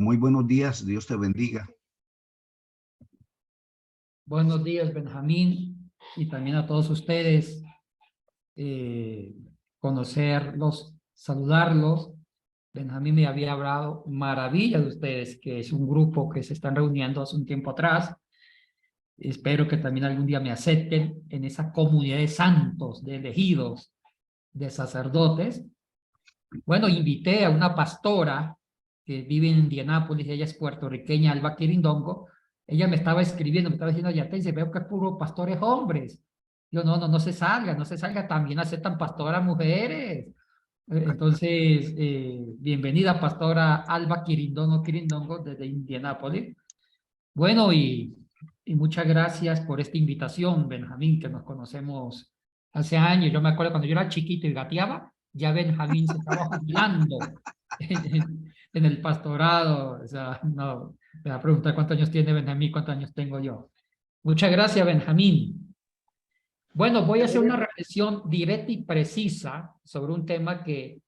Muy buenos días, Dios te bendiga. Buenos días, Benjamín, y también a todos ustedes. Conocerlos, saludarlos. Benjamín me había hablado maravilla de ustedes, que es un grupo que se están reuniendo hace un tiempo atrás. Espero que también algún día me acepten en esa comunidad de santos, de elegidos, de sacerdotes. Bueno, invité a una pastora que vive en Indianápolis, ella es puertorriqueña, Alba Quirindongo. Ella me estaba escribiendo, me estaba diciendo, ya te dice, veo que es puro pastores hombres. Yo, no se salga, no se salga, también aceptan pastoras mujeres. Entonces, bienvenida, pastora Alba Quirindongo, desde Indianápolis. Bueno, y muchas gracias por esta invitación, Benjamín, que nos conocemos hace años. Yo me acuerdo cuando yo era chiquito y gateaba, ya Benjamín se estaba jubilando en el pastorado. O sea, no, me va a preguntar cuántos años tiene Benjamín, cuántos años tengo yo. Muchas gracias, Benjamín. Bueno, voy a hacer una reflexión directa y precisa sobre un tema que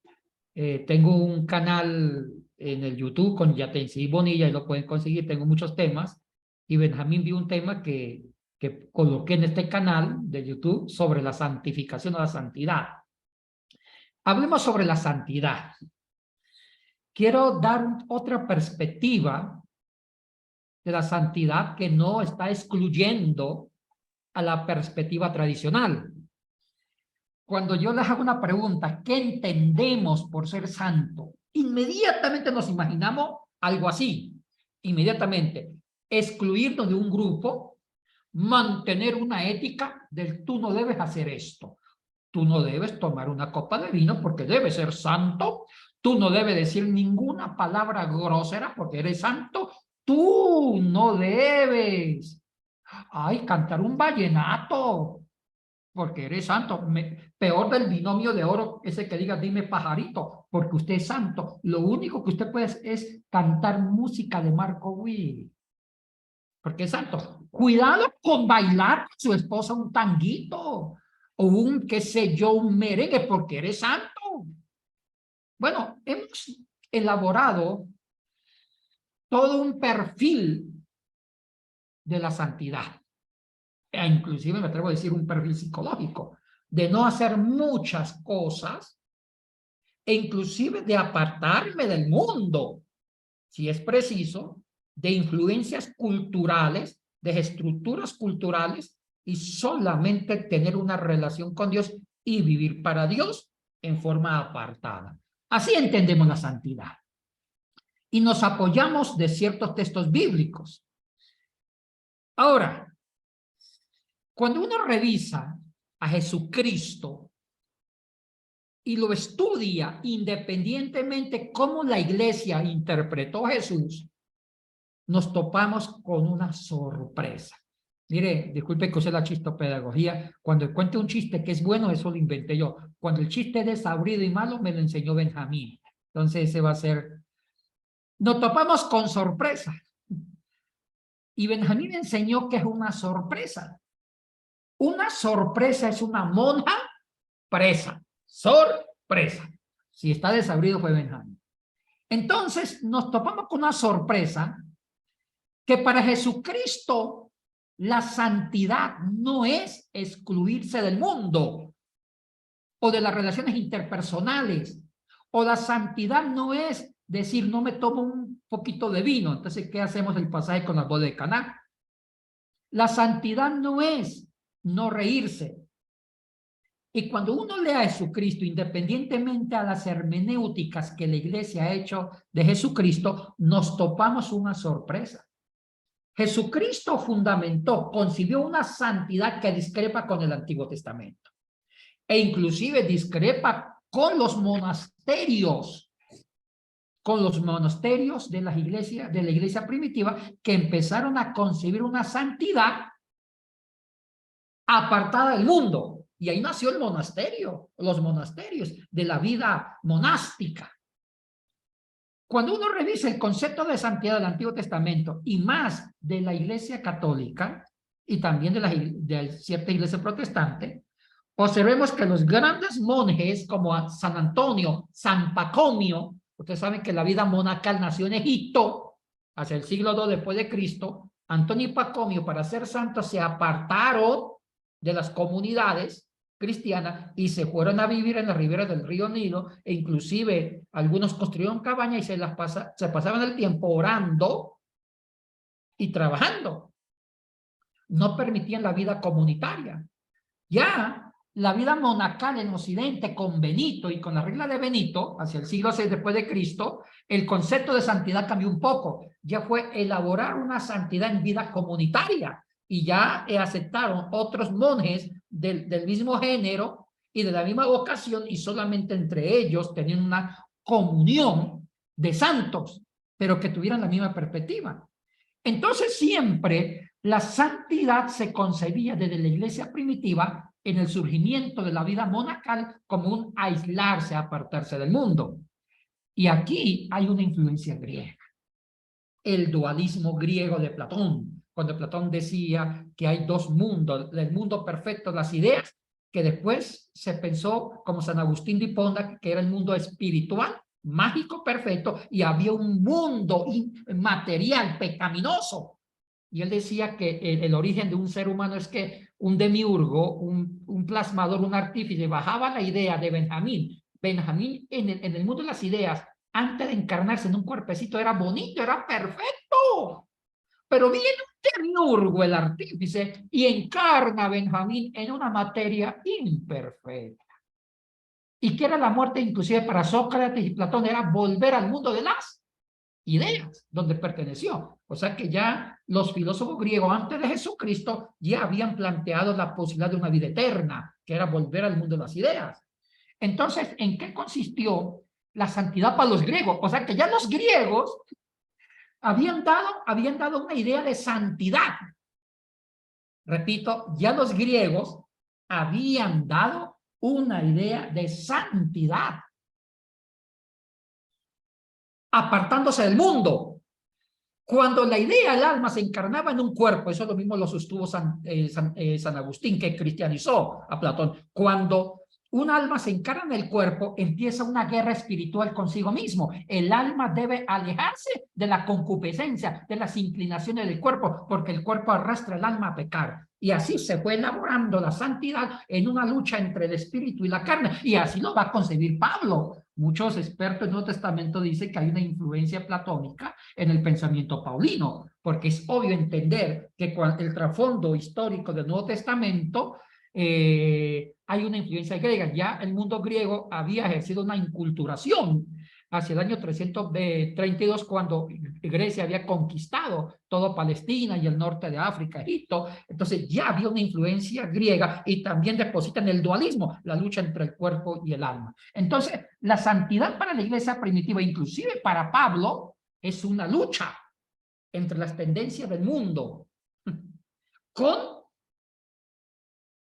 tengo un canal en el YouTube con Yatensi Bonilla y lo pueden conseguir, tengo muchos temas, y Benjamín vio un tema que coloqué en este canal de YouTube sobre la santificación o la santidad. Hablemos sobre la santidad. Quiero dar otra perspectiva de la santidad que no está excluyendo a la perspectiva tradicional. Cuando yo les hago una pregunta, ¿qué entendemos por ser santo? Inmediatamente nos imaginamos algo así. Inmediatamente, excluirnos de un grupo, mantener una ética del tú no debes hacer esto. Tú no debes tomar una copa de vino porque debes ser santo. Tú no debes decir ninguna palabra grosera porque eres santo. Tú no debes. Ay, cantar un vallenato porque eres santo. Peor del binomio de oro, ese que diga, dime pajarito, porque usted es santo. Lo único que usted puede es cantar música de Marco Witt, porque es santo. Cuidado con bailar con su esposa un tanguito, o un, qué sé yo, un merengue, porque eres santo. Bueno, hemos elaborado todo un perfil de la santidad. E inclusive me atrevo a decir un perfil psicológico, de no hacer muchas cosas e inclusive de apartarme del mundo, si es preciso, de influencias culturales, de estructuras culturales y solamente tener una relación con Dios y vivir para Dios en forma apartada. Así entendemos la santidad. Y nos apoyamos de ciertos textos bíblicos. Ahora, cuando uno revisa a Jesucristo y lo estudia independientemente cómo la iglesia interpretó a Jesús, nos topamos con una sorpresa. Mire, disculpe que use la chistopedagogía. Cuando cuente un chiste que es bueno, eso lo inventé yo. Cuando el chiste es desabrido y malo, me lo enseñó Benjamín. Entonces ese va a ser... Nos topamos con sorpresa. Y Benjamín me enseñó que es una sorpresa. Una sorpresa es una monja presa. Sorpresa. Si está desabrido fue Benjamín. Entonces nos topamos con una sorpresa que para Jesucristo la santidad no es excluirse del mundo o de las relaciones interpersonales, o la santidad no es decir no me tomo un poquito de vino. Entonces, ¿qué hacemos el pasaje con la boda de Caná? La santidad no es no reírse. Y cuando uno lee a Jesucristo, independientemente a las hermenéuticas que la iglesia ha hecho de Jesucristo, nos topamos una sorpresa. Jesucristo fundamentó, concibió una santidad que discrepa con el Antiguo Testamento e inclusive discrepa con los monasterios de la iglesia primitiva, que empezaron a concebir una santidad apartada del mundo. Y ahí nació el monasterio, los monasterios de la vida monástica. Cuando uno revisa el concepto de santidad del Antiguo Testamento y más de la Iglesia Católica y también de cierta iglesia protestante, observemos que los grandes monjes como San Antonio, San Pacomio, ustedes saben que la vida monacal nació en Egipto, hacia el siglo II después de Cristo, Antonio y Pacomio, para ser santos, se apartaron de las comunidades cristianas y se fueron a vivir en la ribera del río Nilo, e inclusive algunos construyeron cabañas y se pasaban el tiempo orando y trabajando. No permitían la vida comunitaria. Ya la vida monacal en Occidente, con Benito y con la regla de Benito, hacia el siglo VI después de Cristo, el concepto de santidad cambió un poco. Ya fue elaborar una santidad en vida comunitaria, y ya aceptaron otros monjes del mismo género y de la misma vocación, y solamente entre ellos tenían una comunión de santos, pero que tuvieran la misma perspectiva. Entonces siempre la santidad se concebía desde la iglesia primitiva en el surgimiento de la vida monacal como un aislarse, apartarse del mundo. Y aquí hay una influencia griega. El dualismo griego de Platón, cuando Platón decía que hay dos mundos, el mundo perfecto, las ideas, que después se pensó, como San Agustín de Hipona, que era el mundo espiritual, mágico, perfecto, y había un mundo material, pecaminoso. Y él decía que el origen de un ser humano es que un demiurgo, un plasmador, un artífice, bajaba la idea de Benjamín. Benjamín en el mundo de las ideas, antes de encarnarse en un cuerpecito, era bonito, era perfecto. Pero viene un demiurgo, el artífice, y encarna a Benjamín en una materia imperfecta. ¿Y qué era la muerte? Inclusive para Sócrates y Platón era volver al mundo de las ideas, donde perteneció. O sea que ya los filósofos griegos antes de Jesucristo ya habían planteado la posibilidad de una vida eterna, que era volver al mundo de las ideas. Entonces, ¿en qué consistió la santidad para los griegos? O sea que ya los griegos habían dado una idea de santidad. Repito, ya los griegos habían dado una idea de santidad, apartándose del mundo. Cuando la idea del alma se encarnaba en un cuerpo, eso lo mismo lo sostuvo San Agustín, que cristianizó a Platón. Cuando un alma se encarna en el cuerpo, empieza una guerra espiritual consigo mismo. El alma debe alejarse de la concupiscencia, de las inclinaciones del cuerpo, porque el cuerpo arrastra el alma a pecar. Y así se fue elaborando la santidad en una lucha entre el espíritu y la carne. Y así lo va a concebir Pablo. Muchos expertos del Nuevo Testamento dicen que hay una influencia platónica en el pensamiento paulino, porque es obvio entender que el trasfondo histórico del Nuevo Testamento hay una influencia griega. Ya el mundo griego había ejercido una inculturación hacia el año 332, cuando Grecia había conquistado toda Palestina y el norte de África, Egipto. Entonces ya había una influencia griega, y también deposita en el dualismo, la lucha entre el cuerpo y el alma. Entonces, la santidad para la iglesia primitiva, inclusive para Pablo, es una lucha entre las tendencias del mundo con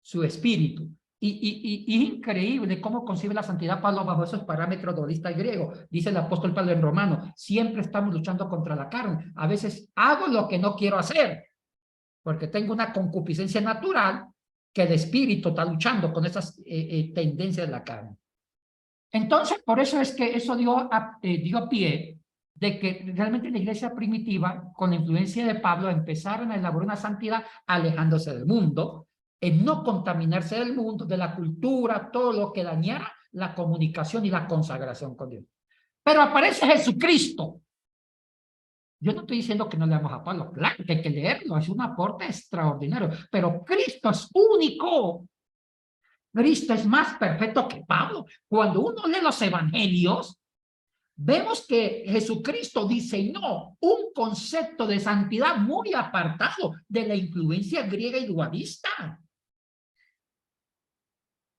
su espíritu. Y increíble cómo concibe la santidad Pablo bajo esos parámetros dualistas griegos. Dice el apóstol Pablo en Romano: siempre estamos luchando contra la carne. A veces hago lo que no quiero hacer, porque tengo una concupiscencia natural, que el espíritu está luchando con esas tendencias de la carne. Entonces, por eso es que eso dio pie de que realmente la iglesia primitiva, con la influencia de Pablo, empezaron a elaborar una santidad alejándose del mundo, en no contaminarse del mundo, de la cultura, todo lo que dañara la comunicación y la consagración con Dios. Pero aparece Jesucristo. Yo no estoy diciendo que no leamos a Pablo, claro que hay que leerlo, es un aporte extraordinario, pero Cristo es único. Cristo es más perfecto que Pablo. Cuando uno lee los evangelios, vemos que Jesucristo diseñó un concepto de santidad muy apartado de la influencia griega y dualista.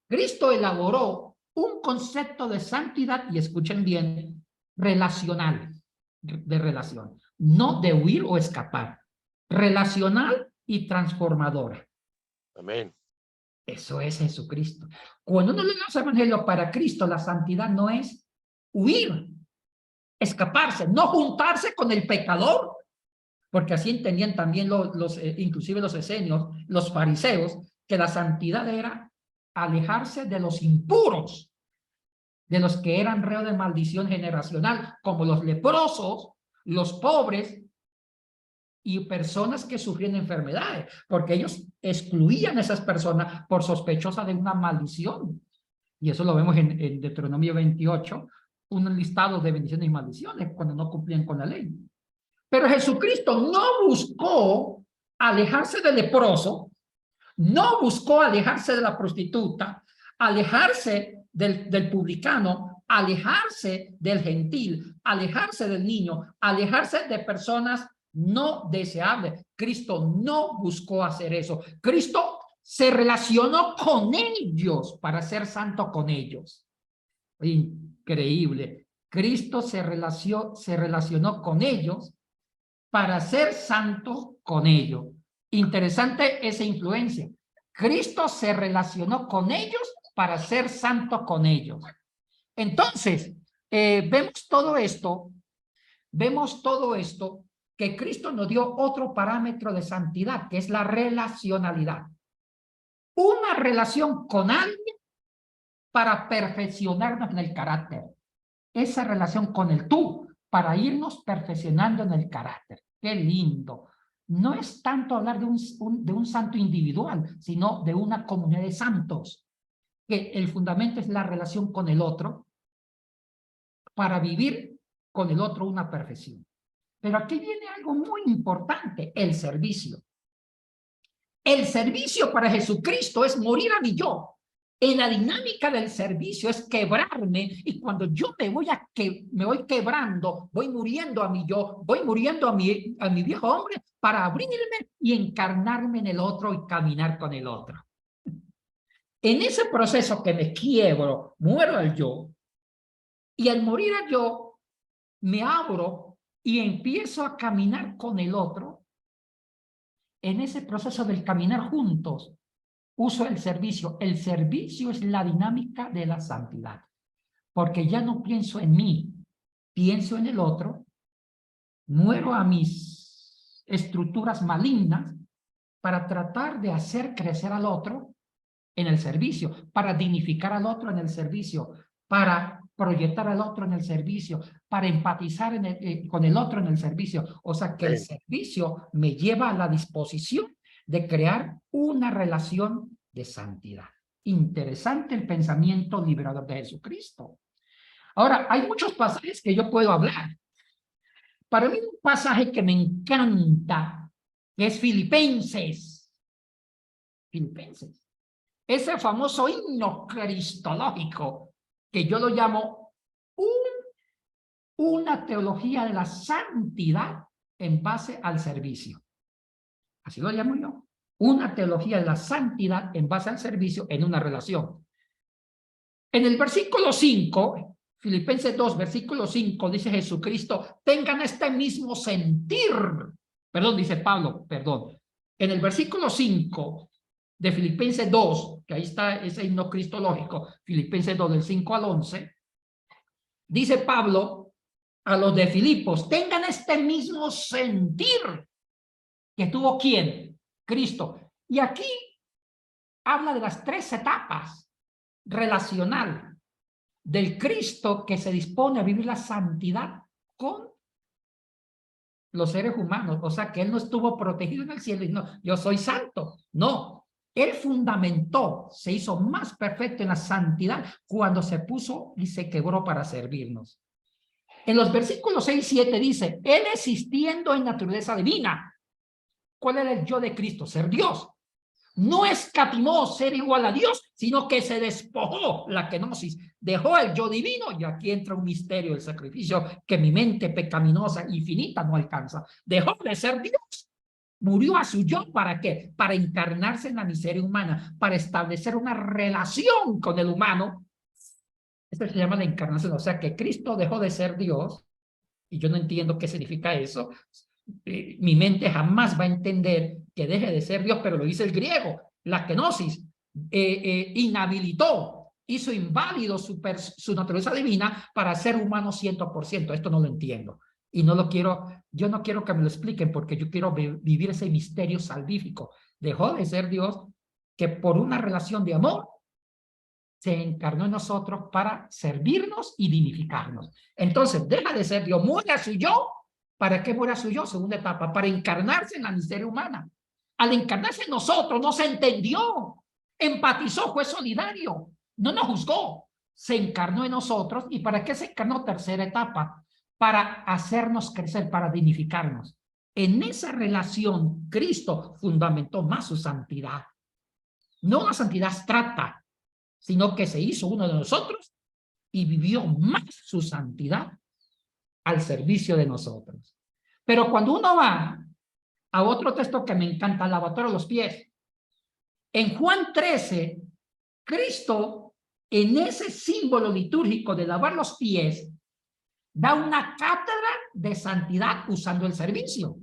Cristo elaboró un concepto de santidad, y escuchen bien, relacional, de relación, no de huir o escapar, relacional y transformadora. Amén. Eso es Jesucristo. Cuando uno lee los evangelios, para Cristo la santidad no es huir, escaparse, no juntarse con el pecador, porque así entendían también inclusive los esenios, los fariseos, que la santidad era alejarse de los impuros, de los que eran reo de maldición generacional, como los leprosos, los pobres, y personas que sufrían enfermedades, porque ellos excluían a esas personas por sospechosas de una maldición. Y eso lo vemos en Deuteronomio 28, un listado de bendiciones y maldiciones cuando no cumplían con la ley. Pero Jesucristo no buscó alejarse del leproso, no buscó alejarse de la prostituta, alejarse del publicano, alejarse del gentil, alejarse del niño, alejarse de personas no deseables. Cristo no buscó hacer eso. Cristo se relacionó con ellos para ser santo con ellos. Increíble. Cristo se relacionó con ellos para ser santo con ellos. Interesante esa influencia. Cristo se relacionó con ellos para ser santo con ellos. Entonces, vemos todo esto, que Cristo nos dio otro parámetro de santidad, que es la relacionalidad. Una relación con alguien para perfeccionarnos en el carácter. Esa relación con el tú, para irnos perfeccionando en el carácter. ¡Qué lindo! No es tanto hablar de un santo individual, sino de una comunidad de santos, que el fundamento es la relación con el otro, para vivir con el otro una perfección. Pero aquí viene algo muy importante, el servicio. El servicio para Jesucristo es morir a mi yo. En la dinámica del servicio es quebrarme, y cuando yo me voy quebrando, voy muriendo a mi yo, voy muriendo a mi viejo hombre para abrirme y encarnarme en el otro y caminar con el otro. En ese proceso que me quiebro, muero al yo, y al morir al yo, me abro y empiezo a caminar con el otro. En ese proceso del caminar juntos, uso el servicio. El servicio es la dinámica de la santidad, porque ya no pienso en mí, pienso en el otro, muero a mis estructuras malignas para tratar de hacer crecer al otro en el servicio, para dignificar al otro en el servicio, para proyectar al otro en el servicio, para empatizar con el otro en el servicio. O sea que el servicio me lleva a la disposición de crear una relación de santidad. Interesante el pensamiento liberador de Jesucristo. Ahora, hay muchos pasajes que yo puedo hablar. Para mí un pasaje que me encanta es Filipenses. Filipenses. Ese famoso himno cristológico que yo lo llamo una teología de la santidad en base al servicio. Así lo llamo yo. Una teología de la santidad en base al servicio en una relación. En el versículo 5, Filipenses 2, versículo 5, dice Jesucristo, tengan este mismo sentir. Perdón, dice Pablo, perdón. En el versículo 5 de Filipenses 2, que ahí está ese himno cristológico, Filipenses 2 del 5 al 11, dice Pablo a los de Filipos, tengan este mismo sentir que tuvo ¿quién? Cristo. Y aquí habla de las tres etapas relacional del Cristo que se dispone a vivir la santidad con los seres humanos. O sea, que él no estuvo protegido en el cielo y no, yo soy santo. No, él fundamentó, se hizo más perfecto en la santidad cuando se puso y se quebró para servirnos. En los versículos 6 y 7 dice, él existiendo en naturaleza divina. ¿Cuál era el yo de Cristo? Ser Dios. No escatimó ser igual a Dios, sino que se despojó la kenosis, dejó el yo divino, y aquí entra un misterio del sacrificio que mi mente pecaminosa infinita no alcanza. Dejó de ser Dios, murió a su yo, ¿para qué? Para encarnarse en la miseria humana, para establecer una relación con el humano. Esto se llama la encarnación, o sea que Cristo dejó de ser Dios, y yo no entiendo qué significa eso. Mi mente jamás va a entender que deje de ser Dios, pero lo dice el griego, la kenosis, inhabilitó, hizo inválido su naturaleza divina para ser humano 100%. Esto no lo entiendo y no lo quiero, yo no quiero que me lo expliquen porque yo quiero vivir ese misterio salvífico. Dejó de ser Dios, que por una relación de amor se encarnó en nosotros para servirnos y dignificarnos. Entonces deja de ser Dios, muere a su yo ¿Para qué muera su yo? Segunda etapa, para encarnarse en la miseria humana. Al encarnarse en nosotros, nos entendió, empatizó, fue solidario, no nos juzgó, se encarnó en nosotros. ¿Y para qué se encarnó? Tercera etapa, para hacernos crecer, para dignificarnos. En esa relación, Cristo fundamentó más su santidad. No una santidad abstracta, sino que se hizo uno de nosotros y vivió más su santidad al servicio de nosotros. Pero cuando uno va a otro texto que me encanta, lavatorio de los pies, en Juan 13, Cristo, en ese símbolo litúrgico de lavar los pies, da una cátedra de santidad usando el servicio.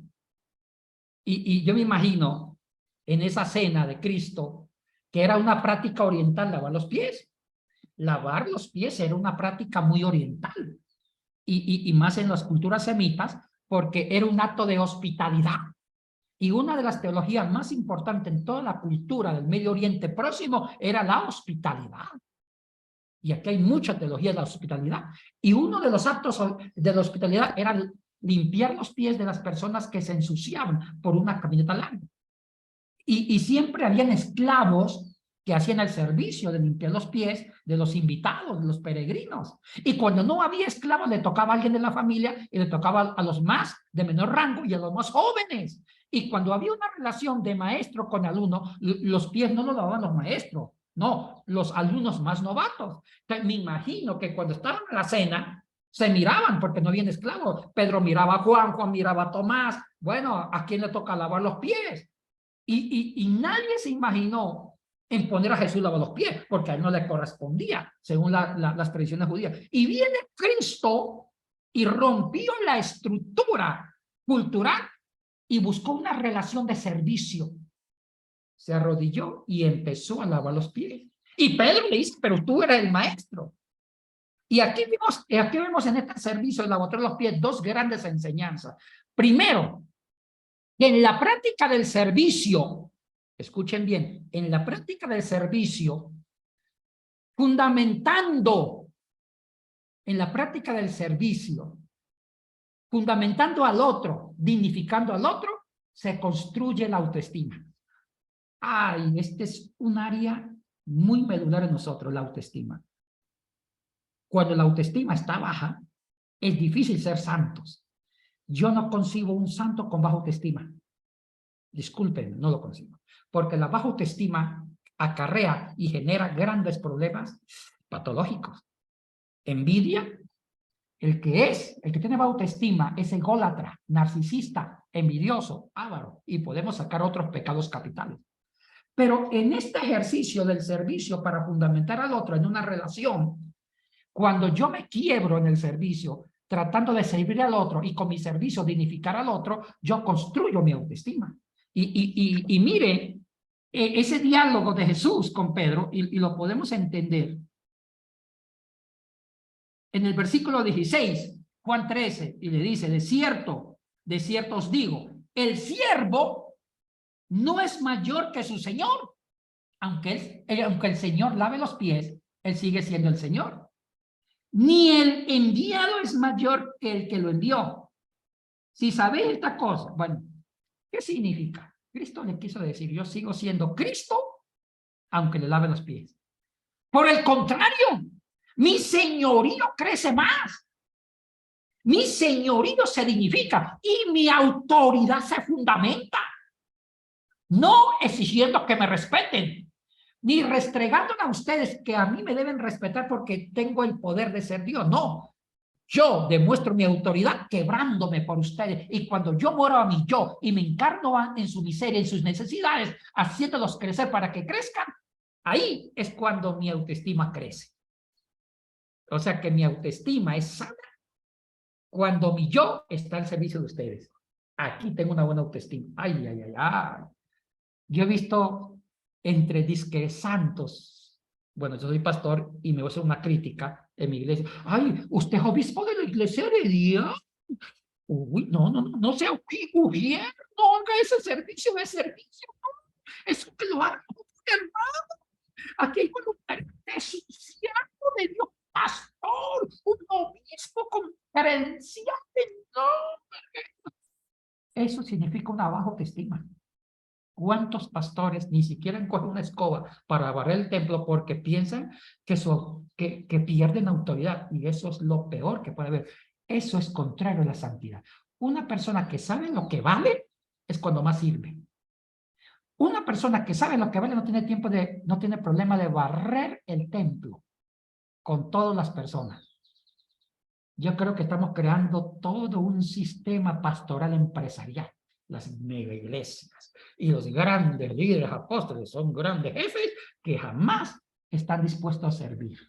Y yo me imagino en esa cena de Cristo que era una práctica oriental lavar los pies. Lavar los pies era una práctica muy oriental. Y más en las culturas semitas, porque era un acto de hospitalidad. Y una de las teologías más importantes en toda la cultura del Medio Oriente Próximo era la hospitalidad. Y aquí hay mucha teología de la hospitalidad. Y uno de los actos de la hospitalidad era limpiar los pies de las personas que se ensuciaban por una caminata larga. Y siempre habían esclavos que hacían el servicio de limpiar los pies de los invitados, de los peregrinos. Y cuando no había esclavos, le tocaba a alguien de la familia y le tocaba a los más de menor rango y a los más jóvenes. Y cuando había una relación de maestro con alumno, los pies no los lavaban los maestros, no, los alumnos más novatos. Entonces, me imagino que cuando estaban en la cena, se miraban porque no habían esclavos. Pedro miraba a Juan, Juan miraba a Tomás. Bueno, ¿a quién le toca lavar los pies? Y nadie se imaginó en poner a Jesús a lavar los pies, porque a él no le correspondía, según las tradiciones judías. Y viene Cristo y rompió la estructura cultural y buscó una relación de servicio. Se arrodilló y empezó a lavar los pies. Y Pedro le dice, pero tú eres el maestro. Y aquí vemos en este servicio de lavatorio de los pies dos grandes enseñanzas. Primero, que en la práctica del servicio, escuchen bien, en la práctica del servicio, fundamentando al otro, dignificando al otro, se construye la autoestima. Ay, este es un área muy medular en nosotros, la autoestima. Cuando la autoestima está baja, es difícil ser santos. Yo no concibo un santo con baja autoestima. Disculpen, no lo concibo. Porque la baja autoestima acarrea y genera grandes problemas patológicos. Envidia, el que tiene baja autoestima es ególatra, narcisista, envidioso, avaro, y podemos sacar otros pecados capitales. Pero en este ejercicio del servicio para fundamentar al otro en una relación, cuando yo me quiebro en el servicio, tratando de servir al otro y con mi servicio dignificar al otro, yo construyo mi autoestima. Y mire, ese diálogo de Jesús con Pedro, y lo podemos entender en el versículo 16, Juan 13, y le dice, de cierto os digo, el siervo no es mayor que su señor. Aunque el señor lave los pies, él sigue siendo el señor. Ni el enviado es mayor que el que lo envió. Si sabéis esta cosa, bueno, ¿qué significa? Cristo le quiso decir, yo sigo siendo Cristo, aunque le lave los pies. Por el contrario, mi señorío crece más. Mi señorío se dignifica y mi autoridad se fundamenta. No exigiendo que me respeten, ni restregándole a ustedes que a mí me deben respetar porque tengo el poder de ser Dios. No, yo demuestro mi autoridad quebrándome por ustedes. Y cuando yo muero a mi yo y me encarno en su miseria, en sus necesidades, haciéndolos crecer para que crezcan, ahí es cuando mi autoestima crece. O sea que mi autoestima es sana cuando mi yo está al servicio de ustedes. Aquí tengo una buena autoestima. Ay, ay, ay, ay. Yo he visto entre disque santos, bueno, yo soy pastor y me voy a hacer una crítica en mi iglesia. Ay, usted es obispo de la iglesia de Dios. Uy, no sea ujier, no haga ese servicio de servicio. No. Eso que lo haga, hermano. Aquí hay voluntarios de su siervo de Dios. pastor, un obispo con credenciales. No. Eso significa una baja autoestima. ¿Cuántos pastores ni siquiera cogen una escoba para barrer el templo porque piensan que pierden autoridad? Y eso es lo peor que puede haber. Eso es contrario a la santidad. Una persona que sabe lo que vale es cuando más sirve. Una persona que sabe lo que vale no tiene problema de barrer el templo con todas las personas. Yo creo que estamos creando todo un sistema pastoral empresarial. Las mega iglesias y los grandes líderes apóstoles son grandes jefes que jamás están dispuestos a servir.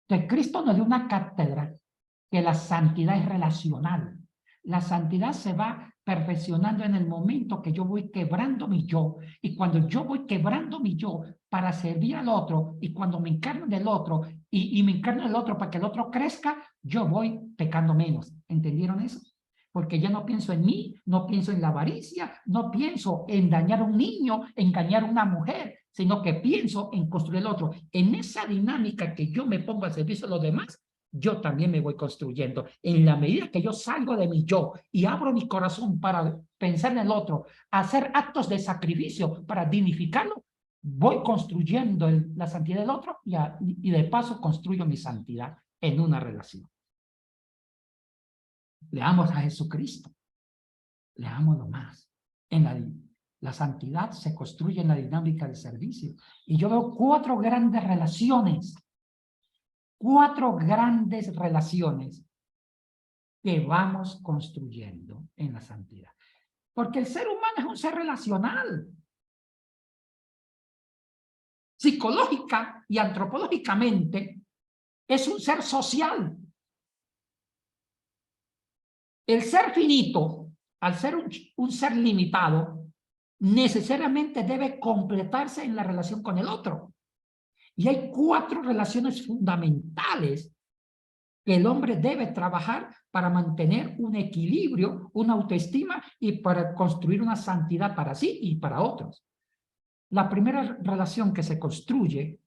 Entonces, Cristo nos dio una cátedra que la santidad es relacional. La santidad se va perfeccionando en el momento que yo voy quebrando mi yo. Y cuando yo voy quebrando mi yo para servir al otro, y cuando me encarno del otro, y me encarno del otro para que el otro crezca, yo voy pecando menos. ¿Entendieron eso? Porque ya no pienso en mí, no pienso en la avaricia, no pienso en dañar a un niño, engañar a una mujer, sino que pienso en construir el otro. En esa dinámica que yo me pongo al servicio de los demás, yo también me voy construyendo. En la medida que yo salgo de mi yo y abro mi corazón para pensar en el otro, hacer actos de sacrificio para dignificarlo, voy construyendo la santidad del otro y de paso construyo mi santidad en una relación. Leamos a Jesucristo. Leámoslo más. La santidad se construye en la dinámica del servicio. Y yo veo cuatro grandes relaciones que vamos construyendo en la santidad. Porque el ser humano es un ser relacional. Psicológica y antropológicamente es un ser social. El ser finito, al ser un ser limitado, necesariamente debe completarse en la relación con el otro. Y hay cuatro relaciones fundamentales que el hombre debe trabajar para mantener un equilibrio, una autoestima y para construir una santidad para sí y para otros. La primera relación que se construye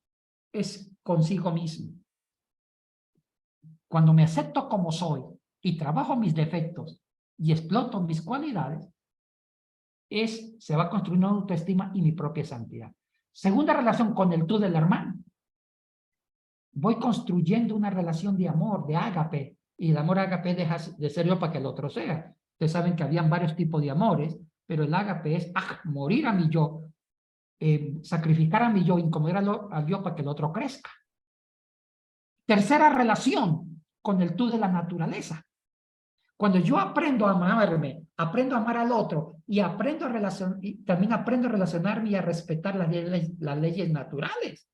es consigo mismo. Cuando me acepto como soy y trabajo mis defectos y exploto mis cualidades, se va construyendo una autoestima y mi propia santidad. Segunda relación, con el tú del hermano. Voy construyendo una relación de amor, de ágape, y el amor ágape deja de ser yo para que el otro sea. Ustedes saben que habían varios tipos de amores, pero el ágape es morir a mi yo, sacrificar a mi yo, incomodar al yo para que el otro crezca. Tercera relación, con el tú de la naturaleza. Cuando yo aprendo a amarme, aprendo a amar al otro y también aprendo a relacionarme y a respetar las leyes naturales.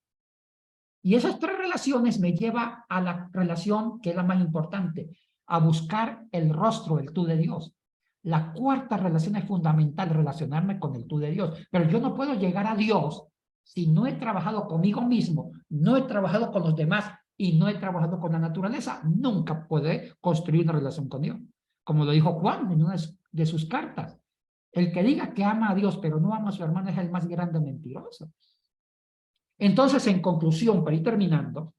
Y esas tres relaciones me llevan a la relación que es la más importante, a buscar el rostro, el tú de Dios. La cuarta relación es fundamental, relacionarme con el tú de Dios. Pero yo no puedo llegar a Dios si no he trabajado conmigo mismo, no he trabajado con los demás y no he trabajado con la naturaleza. Nunca podré construir una relación con Dios. Como lo dijo Juan en una de sus cartas. El que diga que ama a Dios pero no ama a su hermano es el más grande mentiroso. Entonces, en conclusión, para ir terminando,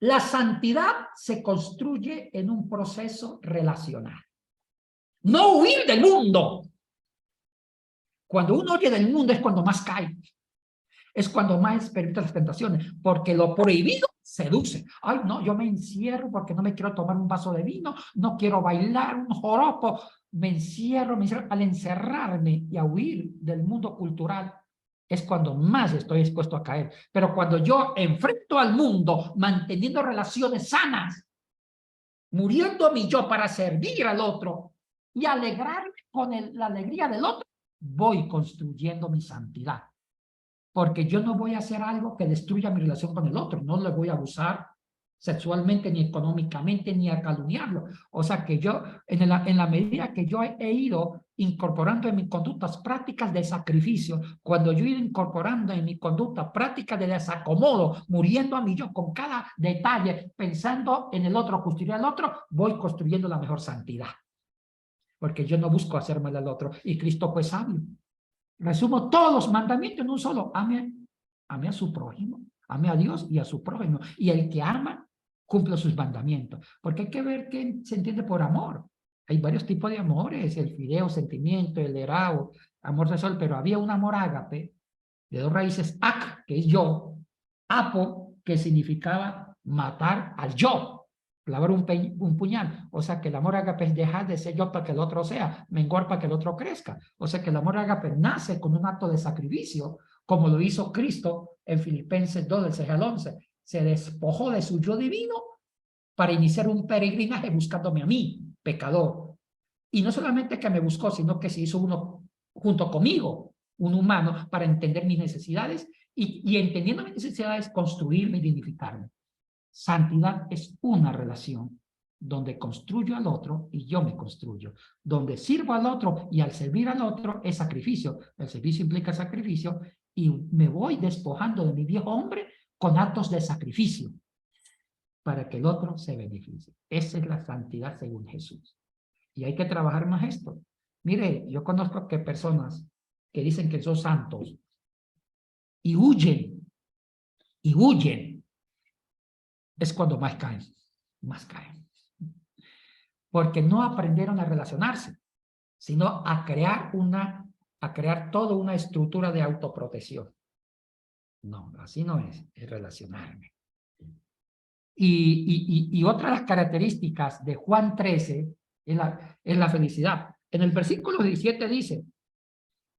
la santidad se construye en un proceso relacional. No huir del mundo. Cuando uno huye del mundo es cuando más cae. Es cuando más experimenta las tentaciones, porque lo prohibido seduce. Ay, no, yo me encierro porque no me quiero tomar un vaso de vino, no quiero bailar un joropo. Me encierro. Al encerrarme y a huir del mundo cultural, es cuando más estoy expuesto a caer. Pero cuando yo enfrento al mundo manteniendo relaciones sanas, muriendo a mi yo para servir al otro y alegrarme con la alegría del otro, voy construyendo mi santidad. Porque yo no voy a hacer algo que destruya mi relación con el otro. No le voy a abusar sexualmente, ni económicamente, ni a calumniarlo. O sea que yo, en la medida que yo he ido incorporando en mis conductas prácticas de sacrificio, cuando yo he ido incorporando en mi conducta prácticas de desacomodo, muriendo a mí yo con cada detalle, pensando en el otro, construir al otro, voy construyendo la mejor santidad. Porque yo no busco hacer mal al otro. Y Cristo fue sabio. Resumo todos los mandamientos en un solo. Ame a su prójimo. Ame a Dios y a su prójimo. Y el que ama, cumple sus mandamientos. Porque hay que ver qué se entiende por amor. Hay varios tipos de amores, el fideo, sentimiento, el erao, amor sexual, pero había un amor ágape, de dos raíces, ac, que es yo, apo, que significaba matar al yo, clavar un puñal. O sea que el amor ágape es dejar de ser yo para que el otro sea, menguar para que el otro crezca. O sea que el amor ágape nace con un acto de sacrificio, como lo hizo Cristo en Filipenses 2, del 6 al 11. Se despojó de su yo divino para iniciar un peregrinaje buscándome a mí, pecador. Y no solamente que me buscó, sino que se hizo uno junto conmigo, un humano, para entender mis necesidades y entendiendo mis necesidades, construirme y dignificarme. Santidad es una relación donde construyo al otro y yo me construyo, donde sirvo al otro y al servir al otro es sacrificio. El servicio implica sacrificio y me voy despojando de mi viejo hombre con actos de sacrificio para que el otro se beneficie. Esa es la santidad según Jesús. Y hay que trabajar más esto. Mire, yo conozco que personas que dicen que son santos y huyen, es cuando más caen. Porque no aprendieron a relacionarse, sino a crear toda una estructura de autoprotección. No, así no es relacionarme. Y otra de las características de Juan 13 es la felicidad. En el versículo 17 dice,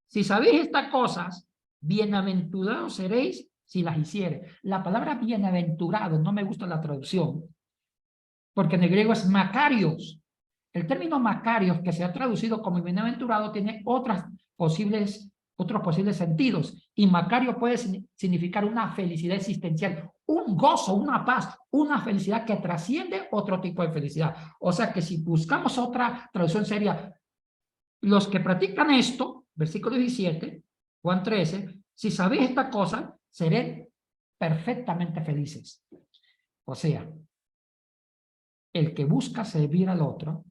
si sabéis estas cosas, bienaventurados seréis si las hiciere. La palabra bienaventurado, no me gusta la traducción, porque en el griego es makarios. El término makarios, que se ha traducido como bienaventurado, tiene otros posibles sentidos. Y makario puede significar una felicidad existencial, un gozo, una paz, una felicidad que trasciende otro tipo de felicidad. O sea que si buscamos otra traducción sería, los que practican esto, versículo 17, Juan 13, si sabéis esta cosa, seré perfectamente felices. O sea, el que busca servir al otro,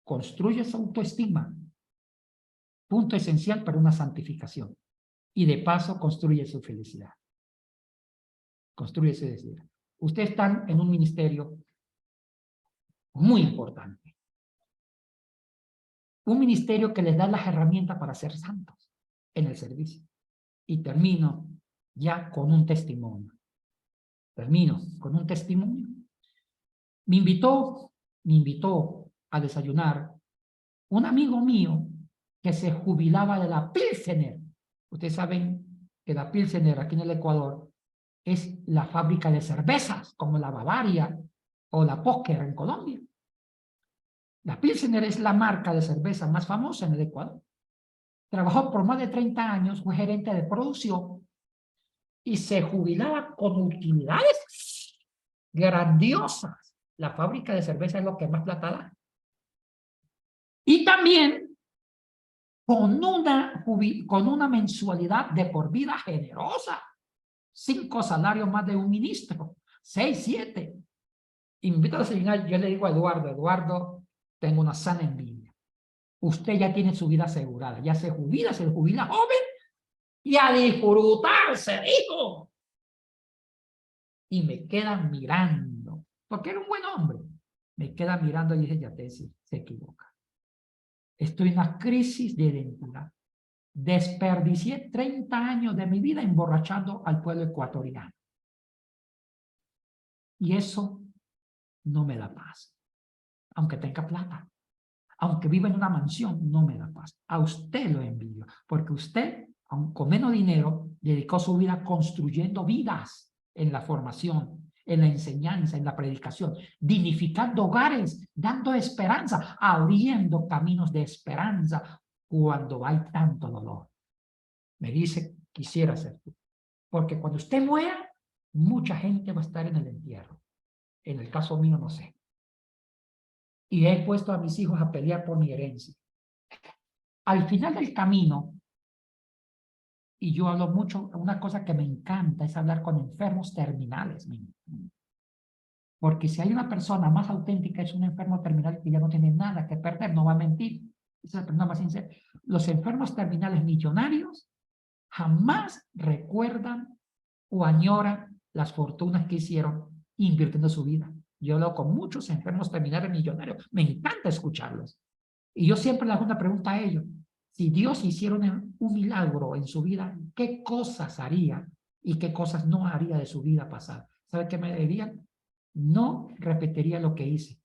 construye su autoestima, punto esencial para una santificación. Y de paso construye su felicidad. Construye su felicidad. Ustedes están en un ministerio muy importante. Un ministerio que les da las herramientas para ser santos en el servicio. Y termino ya con un testimonio. Me invitó a desayunar un amigo mío que se jubilaba de la Pilsener. Ustedes saben que la Pilsener aquí en el Ecuador es la fábrica de cervezas, como la Bavaria o la Póker en Colombia. La Pilsener es la marca de cerveza más famosa en el Ecuador. Trabajó por más de 30 años, fue gerente de producción y se jubilaba con utilidades grandiosas. La fábrica de cerveza es lo que más plata da. Y también con una mensualidad de por vida generosa. 5 salarios más de un ministro. 6, 7. Invito a desayunar, yo le digo a Eduardo, tengo una sana envidia. Usted ya tiene su vida asegurada. Ya se jubila joven y a disfrutarse, hijo. Y me quedan mirando, porque era un buen hombre. Me quedan mirando y dije, ya se equivoca. Estoy en una crisis de identidad. Desperdicié 30 años de mi vida emborrachando al pueblo ecuatoriano. Y eso no me da paz. Aunque tenga plata, aunque viva en una mansión, no me da paz. A usted lo envidio, porque usted, aun con menos dinero, dedicó su vida construyendo vidas en la formación, en la enseñanza, en la predicación, dignificando hogares, dando esperanza, abriendo caminos de esperanza cuando hay tanto dolor. Me dice, quisiera ser tú. Porque cuando usted muera, mucha gente va a estar en el entierro. En el caso mío, no sé. Y he puesto a mis hijos a pelear por mi herencia. Al final del camino, y yo hablo mucho, una cosa que me encanta es hablar con enfermos terminales. Porque si hay una persona más auténtica, es un enfermo terminal que ya no tiene nada que perder, no va a mentir. Esa es la persona más sincera. Los enfermos terminales millonarios jamás recuerdan o añoran las fortunas que hicieron invirtiendo su vida. Yo hablo con muchos enfermos terminales millonarios. Me encanta escucharlos. Y yo siempre les hago una pregunta a ellos. Si Dios hiciera un milagro en su vida, ¿qué cosas haría y qué cosas no haría de su vida pasada? ¿Sabe qué me dirían? No repetiría lo que hice.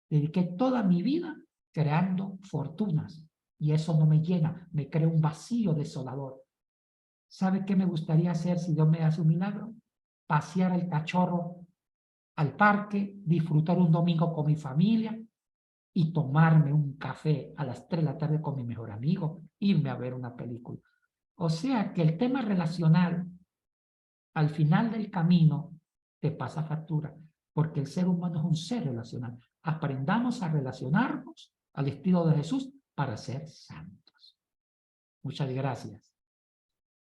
Dediqué toda mi vida creando fortunas y eso no me llena, me crea un vacío desolador. ¿Sabe qué me gustaría hacer si Dios me hace un milagro? Pasear al cachorro al parque, disfrutar un domingo con mi familia y tomarme un café a las 3 de la tarde con mi mejor amigo, irme a ver una película. O sea que el tema relacional, al final del camino, te pasa factura, porque el ser humano es un ser relacional. Aprendamos a relacionarnos al estilo de Jesús para ser santos. Muchas gracias.